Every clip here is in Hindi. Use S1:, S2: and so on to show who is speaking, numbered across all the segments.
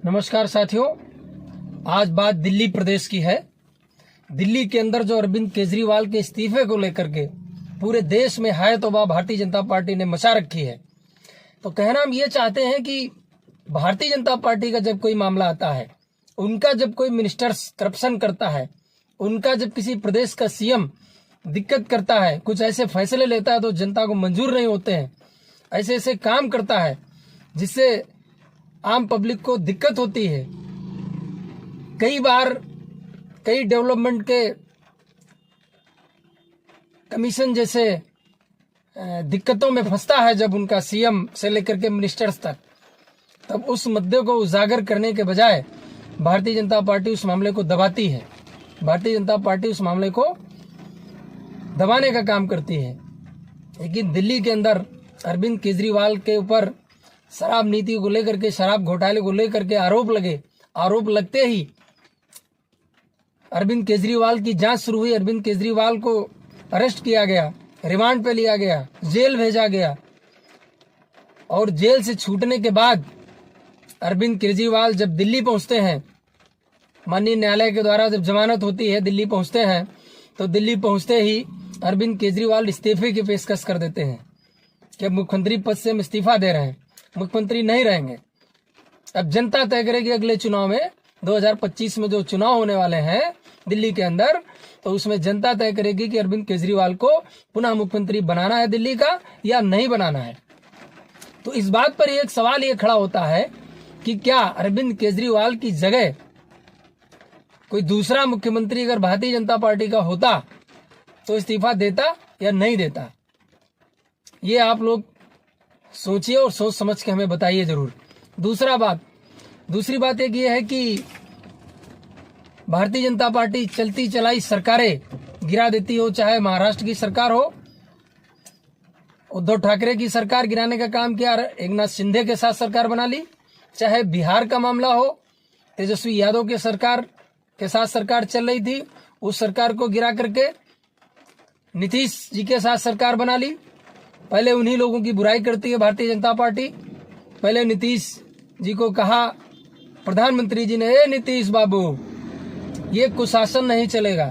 S1: नमस्कार साथियों, आज बात दिल्ली प्रदेश की है। दिल्ली के अंदर जो अरविंद केजरीवाल के इस्तीफे को लेकर के पूरे देश में हाय तौबा भारतीय जनता पार्टी ने मचा रखी है। तो कहना हम ये चाहते हैं कि भारतीय जनता पार्टी का जब कोई मामला आता है, उनका जब कोई मिनिस्टर करप्शन करता है, उनका जब किसी प्रदेश का सीएम दिक्कत करता है, कुछ ऐसे फैसले लेता है तो जनता को मंजूर नहीं होते हैं, ऐसे ऐसे काम करता है जिससे आम पब्लिक को दिक्कत होती है। कई बार कई डेवलपमेंट के कमीशन जैसे दिक्कतों में फंसता है जब उनका सीएम से लेकर के मिनिस्टर्स तक, तब उस मुद्दे को उजागर करने के बजाय भारतीय जनता पार्टी उस मामले को दबाती है। भारतीय जनता पार्टी उस मामले को दबाने का काम करती है। लेकिन दिल्ली के अंदर अरविंद केजरीवाल के ऊपर शराब नीति को लेकर के, शराब घोटाले को लेकर के आरोप लगते ही अरविंद केजरीवाल की जांच शुरू हुई। अरविंद केजरीवाल को अरेस्ट किया गया, रिमांड पे लिया गया, जेल भेजा गया और जेल से छूटने के बाद अरविंद केजरीवाल जब दिल्ली पहुंचते हैं, माननीय न्यायालय के द्वारा जब जमानत होती है, दिल्ली पहुंचते हैं, तो दिल्ली पहुंचते ही अरविंद केजरीवाल इस्तीफे की पेशकश कर देते हैं कि अब मुख्यमंत्री पद से हम इस्तीफा दे रहे हैं, मुख्यमंत्री नहीं रहेंगे। अब जनता तय करेगी अगले चुनाव में, 2025 में जो चुनाव होने वाले हैं दिल्ली के अंदर, तो उसमें जनता तय करेगी कि अरविंद केजरीवाल को पुनः मुख्यमंत्री बनाना है दिल्ली का या नहीं बनाना है। तो इस बात पर एक सवाल ये खड़ा होता है कि क्या अरविंद केजरीवाल की जगह कोई दूसरा मुख्यमंत्री अगर भारतीय जनता पार्टी का होता तो इस्तीफा देता या नहीं देता। ये आप लोग सोचिए और सोच समझ के हमें बताइए जरूर। दूसरी बात एक ये है कि भारतीय जनता पार्टी चलती चलाई सरकारें गिरा देती हो, चाहे महाराष्ट्र की सरकार हो, उद्धव ठाकरे की सरकार गिराने का काम किया, एकनाथ शिंदे के साथ सरकार बना ली, चाहे बिहार का मामला हो, तेजस्वी यादव के सरकार के साथ सरकार चल रही थी, उस सरकार को गिरा करके नीतीश जी के साथ सरकार बना ली। पहले उन्हीं लोगों की बुराई करती है भारतीय जनता पार्टी। पहले नीतीश जी को कहा प्रधानमंत्री जी ने, ए नीतीश बाबू, ये कुशासन नहीं चलेगा,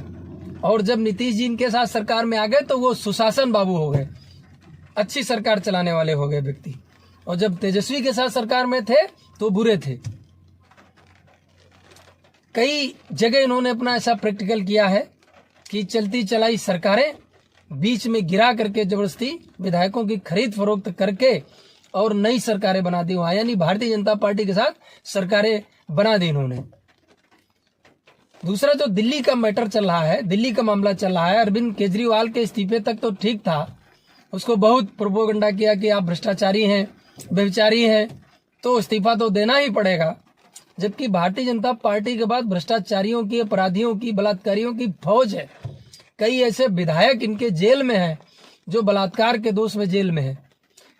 S1: और जब नीतीश जी इनके साथ सरकार में आ गए तो वो सुशासन बाबू हो गए, अच्छी सरकार चलाने वाले हो गए व्यक्ति। और जब तेजस्वी के साथ सरकार में थे तो बुरे थे। कई जगह इन्होंने अपना ऐसा प्रैक्टिकल किया है कि चलती चलाई सरकारें बीच में गिरा करके जबरदस्ती विधायकों की खरीद फरोख्त करके और नई सरकारें बना दी वहां, यानी भारतीय जनता पार्टी के साथ सरकारें बना दी इन्होंने। दूसरा जो दिल्ली का मैटर चल रहा है, दिल्ली का मामला चल रहा है, अरविंद केजरीवाल के इस्तीफे तक तो ठीक था, उसको बहुत प्रोपोगंडा किया कि आप भ्रष्टाचारी हैं, व्यभिचारी हैं, तो इस्तीफा तो देना ही पड़ेगा। जबकि भारतीय जनता पार्टी के बाद भ्रष्टाचारियों की, अपराधियों की, बलात्कारियों की फौज है। कई ऐसे विधायक इनके जेल में हैं जो बलात्कार के दोष में जेल में हैं।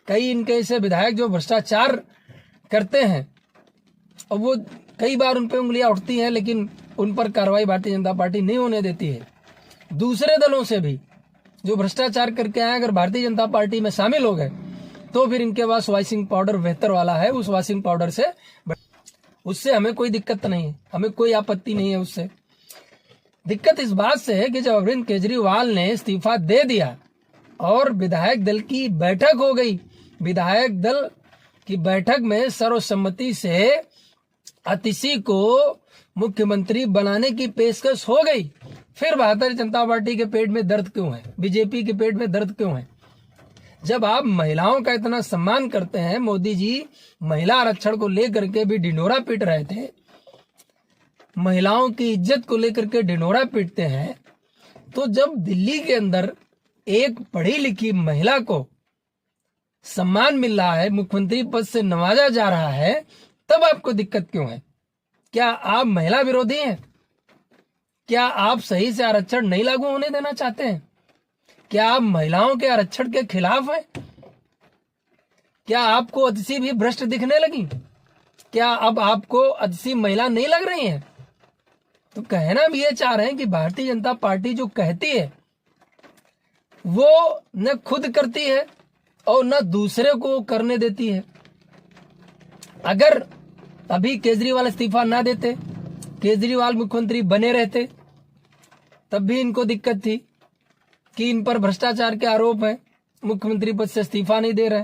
S1: कई इनके ऐसे विधायक जो भ्रष्टाचार करते हैं और वो कई बार उन पर उंगलियां उठती हैं, लेकिन उन पर कार्रवाई भारतीय जनता पार्टी नहीं होने देती है। दूसरे दलों से भी जो भ्रष्टाचार करके आए, अगर भारतीय जनता पार्टी में शामिल हो गए तो फिर इनके पास वॉशिंग पाउडर बेहतर वाला है, उस वॉशिंग पाउडर से, उससे हमें कोई दिक्कत नहीं है, हमें कोई आपत्ति नहीं है उससे। दिक्कत इस बात से है कि जब अरविंद केजरीवाल ने इस्तीफा दे दिया और विधायक दल की बैठक हो गई, विधायक दल की बैठक में सर्वसम्मति से अतिशी को मुख्यमंत्री बनाने की पेशकश हो गई, फिर भारतीय जनता पार्टी के पेट में दर्द क्यों है, बीजेपी के पेट में दर्द क्यों है? जब आप महिलाओं का इतना सम्मान करते हैं, मोदी जी महिला आरक्षण को लेकर के भी ढिंढोरा पीट रहे थे, महिलाओं की इज्जत को लेकर के ढिंढोरा पीटते हैं, तो जब दिल्ली के अंदर एक पढ़ी लिखी महिला को सम्मान मिल रहा है, मुख्यमंत्री पद से नवाजा जा रहा है, तब आपको दिक्कत क्यों है? क्या आप महिला विरोधी हैं? क्या आप सही से आरक्षण नहीं लागू होने देना चाहते हैं? क्या आप महिलाओं के आरक्षण के खिलाफ हैं? क्या आपको अतिशी भी भ्रष्ट दिखने लगी? क्या अब आपको अतिशी महिला नहीं लग रही है? तो कहना भी ये चाह रहे हैं कि भारतीय जनता पार्टी जो कहती है वो न खुद करती है और न दूसरे को करने देती है। अगर अभी केजरीवाल इस्तीफा ना देते, केजरीवाल मुख्यमंत्री बने रहते, तब भी इनको दिक्कत थी कि इन पर भ्रष्टाचार के आरोप है, मुख्यमंत्री पद से इस्तीफा नहीं दे रहे।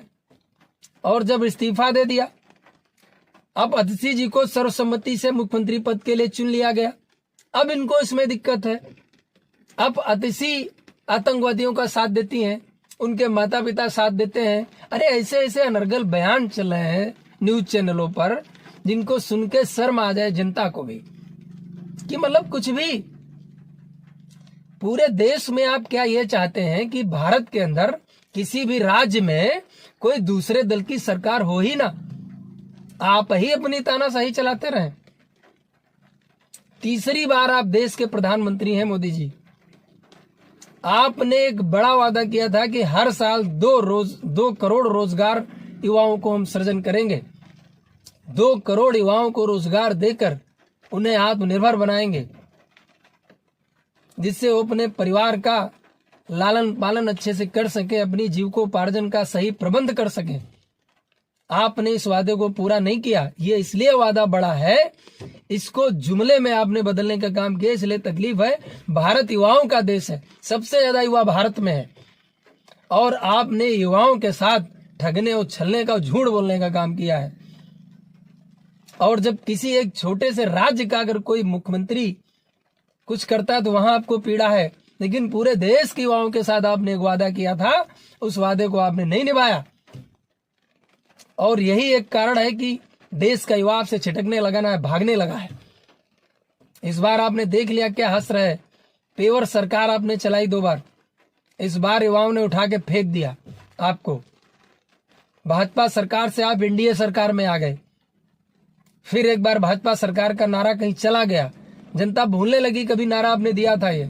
S1: और जब इस्तीफा दे दिया, अब अतिशी जी को सर्वसम्मति से मुख्यमंत्री पद के लिए चुन लिया गया। अब इनको इसमें दिक्कत है। अब अतिशी आतंकवादियों का साथ देती हैं, उनके माता पिता साथ देते हैं। अरे ऐसे ऐसे अनर्गल बयान चल रहे हैं न्यूज चैनलों पर, जिनको सुन के शर्म आ जाए जनता को भी, कि मतलब कुछ भी। पूरे देश में आप क्या ये चाहते हैं कि भारत के अंदर किसी भी राज्य में कोई दूसरे दल की सरकार हो ही ना, आप ही अपनी तानाशाही चलाते रहें। तीसरी बार आप देश के प्रधानमंत्री हैं मोदी जी। आपने एक बड़ा वादा किया था कि हर साल 2 करोड़ रोजगार युवाओं को हम सृजन करेंगे, 2 करोड़ युवाओं को रोजगार देकर उन्हें आत्मनिर्भर बनाएंगे, जिससे वो अपने परिवार का लालन पालन अच्छे से कर सके, अपनी जीविकोपार्जन का सही प्रबंध कर सके। आपने इस वादे को पूरा नहीं किया। ये इसलिए वादा बड़ा है, इसको जुमले में आपने बदलने का काम किया, इसलिए तकलीफ है। भारत युवाओं का देश है, सबसे ज्यादा युवा भारत में है, और आपने युवाओं के साथ ठगने और छलने का, झूठ बोलने का काम किया है। और जब किसी एक छोटे से राज्य का अगर कोई मुख्यमंत्री कुछ करता है तो वहां आपको पीड़ा है, लेकिन पूरे देश के युवाओं के साथ आपने एक वादा किया था, उस वादे को आपने नहीं निभाया। और यही एक कारण है कि देश का युवा आपसे छिटकने लगा ना, भागने लगा है। इस बार आपने देख लिया क्या हंस रहे, पेवर सरकार आपने चलाई 2 बार, इस बार युवाओं ने उठा के फेंक दिया आपको। भाजपा सरकार से आप एनडीए सरकार में आ गए, फिर एक बार भाजपा सरकार का नारा कहीं चला गया, जनता भूलने लगी कभी नारा आपने दिया था ये।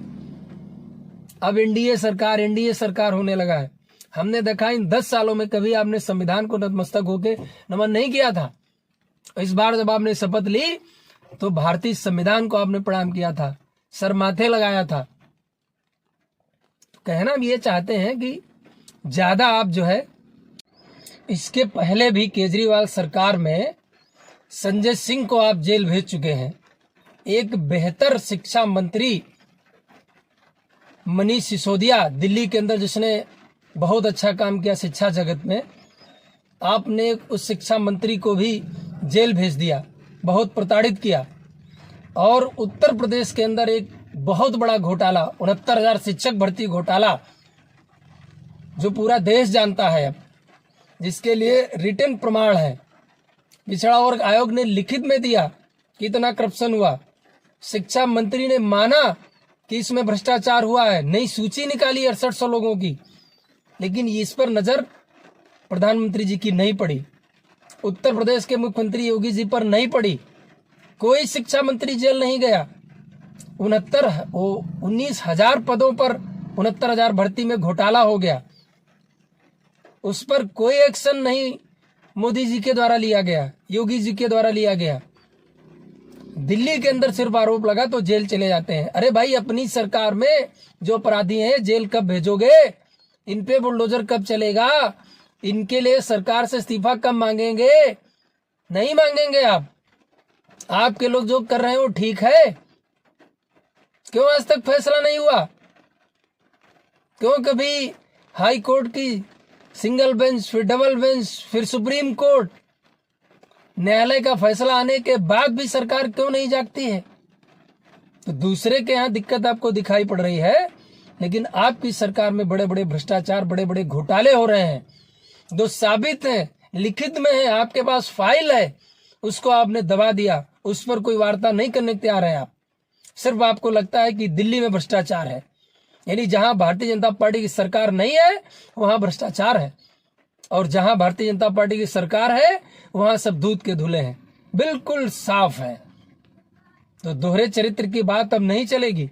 S1: अब एनडीए सरकार होने लगा है। हमने देखा इन 10 सालों में कभी आपने संविधान को नतमस्तक होके नमन नहीं किया था। इस बार जब आपने शपथ ली तो भारतीय संविधान को आपने प्रणाम किया था, सर माथे लगाया था। तो कहना हम ये चाहते हैं कि ज्यादा आप जो है, इसके पहले भी केजरीवाल सरकार में संजय सिंह को आप जेल भेज चुके हैं। एक बेहतर शिक्षा मंत्री मनीष सिसोदिया दिल्ली के अंदर, जिसने बहुत अच्छा काम किया शिक्षा जगत में, आपने उस शिक्षा मंत्री को भी जेल भेज दिया, बहुत प्रताड़ित किया। और उत्तर प्रदेश के अंदर एक बहुत बड़ा घोटाला, 69,000 शिक्षक भर्ती घोटाला, जो पूरा देश जानता है अब, जिसके लिए रिटन प्रमाण है, पिछड़ा वर्ग आयोग ने लिखित में दिया कि इतना करप्शन हुआ। शिक्षा मंत्री ने माना कि इसमें भ्रष्टाचार हुआ है, नई सूची निकाली 6800 लोगों की, लेकिन इस पर नजर प्रधानमंत्री जी की नहीं पड़ी, उत्तर प्रदेश के मुख्यमंत्री योगी जी पर नहीं पड़ी। कोई शिक्षा मंत्री जेल नहीं गया। 19,000 पदों पर 69,000 भर्ती में घोटाला हो गया, उस पर कोई एक्शन नहीं मोदी जी के द्वारा लिया गया, योगी जी के द्वारा लिया गया। दिल्ली के अंदर सिर्फ आरोप लगा तो जेल चले जाते हैं। अरे भाई, अपनी सरकार में जो अपराधी हैं जेल कब भेजोगे? इन पे बुलडोजर कब चलेगा? इनके लिए सरकार से इस्तीफा कब मांगेंगे? नहीं मांगेंगे आप। आपके लोग जो कर रहे हैं वो ठीक है? क्यों आज तक फैसला नहीं हुआ? क्यों कभी हाई कोर्ट की सिंगल बेंच, फिर डबल बेंच, फिर सुप्रीम कोर्ट, न्यायालय का फैसला आने के बाद भी सरकार क्यों नहीं जागती है? तो दूसरे के यहाँ दिक्कत आपको दिखाई पड़ रही है, लेकिन आपकी सरकार में बड़े बड़े भ्रष्टाचार, बड़े बड़े घोटाले हो रहे हैं, जो साबित है, लिखित में है, आपके पास फाइल है, उसको आपने दबा दिया। उस पर कोई वार्ता नहीं करने तैयार है आप। सिर्फ आपको लगता है कि दिल्ली में भ्रष्टाचार है, यानी जहां भारतीय जनता पार्टी की सरकार नहीं है वहां भ्रष्टाचार है, और जहां भारतीय जनता पार्टी की सरकार है वहां सब दूध के धुले हैं, बिल्कुल साफ है। तो दोहरे चरित्र की बात अब नहीं चलेगी,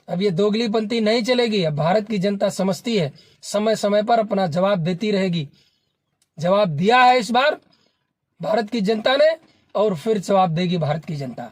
S1: अब ये दोगलीपंथी नहीं चलेगी। अब भारत की जनता समझती है, समय समय पर अपना जवाब देती रहेगी। जवाब दिया है इस बार भारत की जनता ने, और फिर जवाब देगी भारत की जनता।